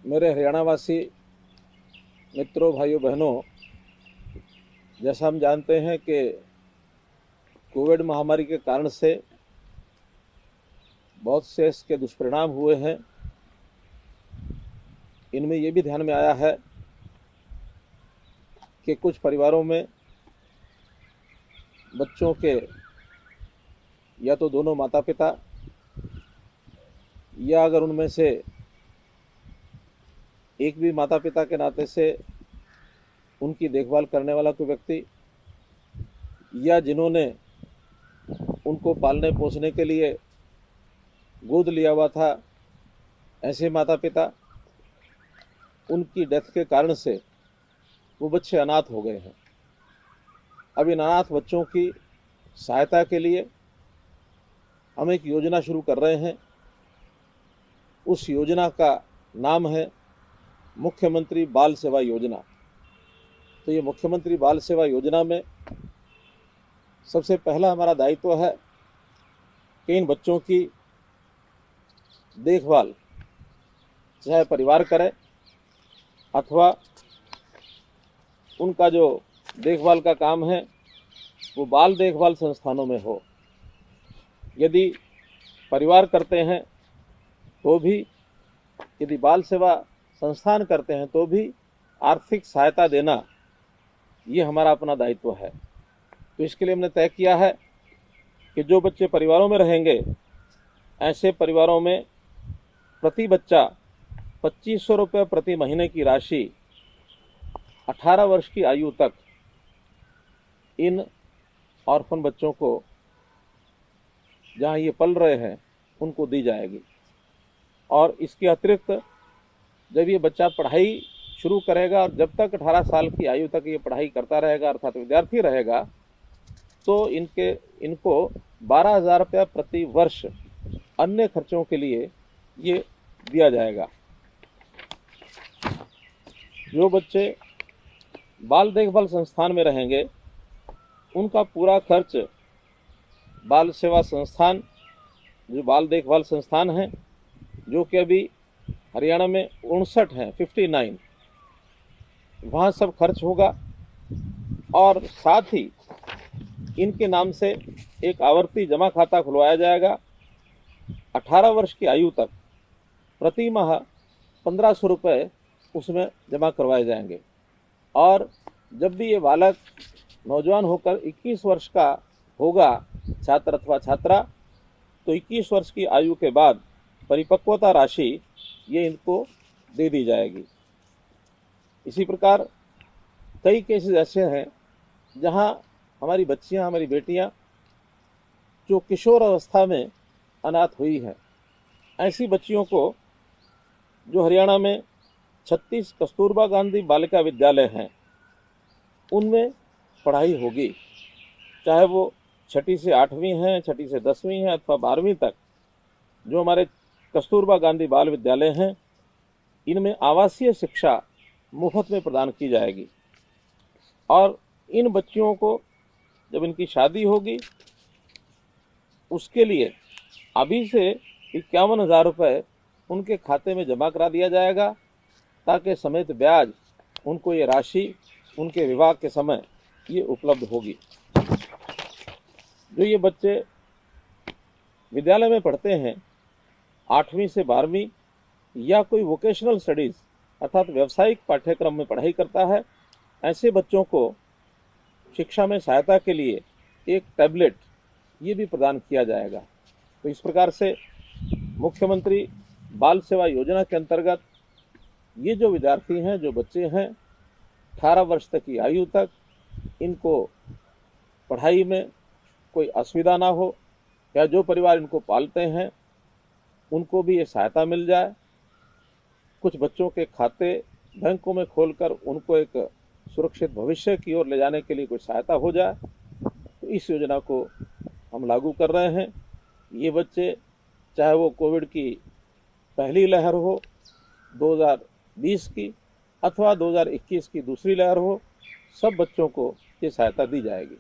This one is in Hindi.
मेरे हरियाणावासी मित्रों, भाइयों, बहनों, जैसा हम जानते हैं कि कोविड महामारी के कारण से बहुत से इसके दुष्परिणाम हुए हैं। इनमें ये भी ध्यान में आया है कि कुछ परिवारों में बच्चों के या तो दोनों माता पिता या अगर उनमें से एक भी माता पिता के नाते से उनकी देखभाल करने वाला कोई व्यक्ति या जिन्होंने उनको पालने पोसने के लिए गोद लिया हुआ था, ऐसे माता पिता, उनकी डेथ के कारण से वो बच्चे अनाथ हो गए हैं। अब इन अनाथ बच्चों की सहायता के लिए हम एक योजना शुरू कर रहे हैं। उस योजना का नाम है मुख्यमंत्री बाल सेवा योजना। तो ये मुख्यमंत्री बाल सेवा योजना में सबसे पहला हमारा दायित्व है कि इन बच्चों की देखभाल चाहे परिवार करे अथवा उनका जो देखभाल का काम है वो बाल देखभाल संस्थानों में हो। यदि परिवार करते हैं तो भी, यदि बाल सेवा संस्थान करते हैं तो भी आर्थिक सहायता देना ये हमारा अपना दायित्व है। तो इसके लिए हमने तय किया है कि जो बच्चे परिवारों में रहेंगे, ऐसे परिवारों में प्रति बच्चा 2500 रुपये प्रति महीने की राशि 18 वर्ष की आयु तक इन ऑर्फन बच्चों को, जहाँ ये पल रहे हैं, उनको दी जाएगी। और इसके अतिरिक्त जब ये बच्चा पढ़ाई शुरू करेगा और जब तक 18 साल की आयु तक ये पढ़ाई करता रहेगा अर्थात विद्यार्थी रहेगा, तो इनको 12,000 रुपया प्रति वर्ष अन्य खर्चों के लिए ये दिया जाएगा। जो बच्चे बाल देखभाल संस्थान में रहेंगे उनका पूरा खर्च बाल सेवा संस्थान, जो बाल देखभाल संस्थान हैं, जो कि अभी हरियाणा में 59 हैं, 59, वहाँ सब खर्च होगा। और साथ ही इनके नाम से एक आवर्ती जमा खाता खुलवाया जाएगा। 18 वर्ष की आयु तक प्रति माह 1500 रुपये उसमें जमा करवाए जाएंगे। और जब भी ये बालक नौजवान होकर 21 वर्ष का होगा, छात्र अथवा छात्रा, तो 21 वर्ष की आयु के बाद परिपक्वता राशि ये इनको दे दी जाएगी। इसी प्रकार कई केसेस ऐसे हैं जहां हमारी बच्चियां, हमारी बेटियां जो किशोर अवस्था में अनाथ हुई हैं, ऐसी बच्चियों को जो हरियाणा में 36 कस्तूरबा गांधी बालिका विद्यालय हैं, उनमें पढ़ाई होगी। चाहे वो 6ठी से 8वीं हैं, 6ठी से 10वीं हैं अथवा 12वीं तक, जो हमारे कस्तूरबा गांधी बाल विद्यालय हैं, इनमें आवासीय शिक्षा मुफ्त में प्रदान की जाएगी। और इन बच्चियों को जब इनकी शादी होगी, उसके लिए अभी से 51,000 रुपये उनके खाते में जमा करा दिया जाएगा, ताकि समेत ब्याज उनको ये राशि उनके विवाह के समय ये उपलब्ध होगी। जो ये बच्चे विद्यालय में पढ़ते हैं 8वीं से 12वीं या कोई वोकेशनल स्टडीज़ अर्थात व्यावसायिक पाठ्यक्रम में पढ़ाई करता है, ऐसे बच्चों को शिक्षा में सहायता के लिए एक टैबलेट ये भी प्रदान किया जाएगा। तो इस प्रकार से मुख्यमंत्री बाल सेवा योजना के अंतर्गत ये जो विद्यार्थी हैं, जो बच्चे हैं 18 वर्ष तक की आयु तक, इनको पढ़ाई में कोई असुविधा ना हो, या जो परिवार इनको पालते हैं उनको भी ये सहायता मिल जाए। कुछ बच्चों के खाते बैंकों में खोलकर उनको एक सुरक्षित भविष्य की ओर ले जाने के लिए कुछ सहायता हो जाए, तो इस योजना को हम लागू कर रहे हैं। ये बच्चे, चाहे वो कोविड की पहली लहर हो 2020 की अथवा 2021 की दूसरी लहर हो, सब बच्चों को ये सहायता दी जाएगी।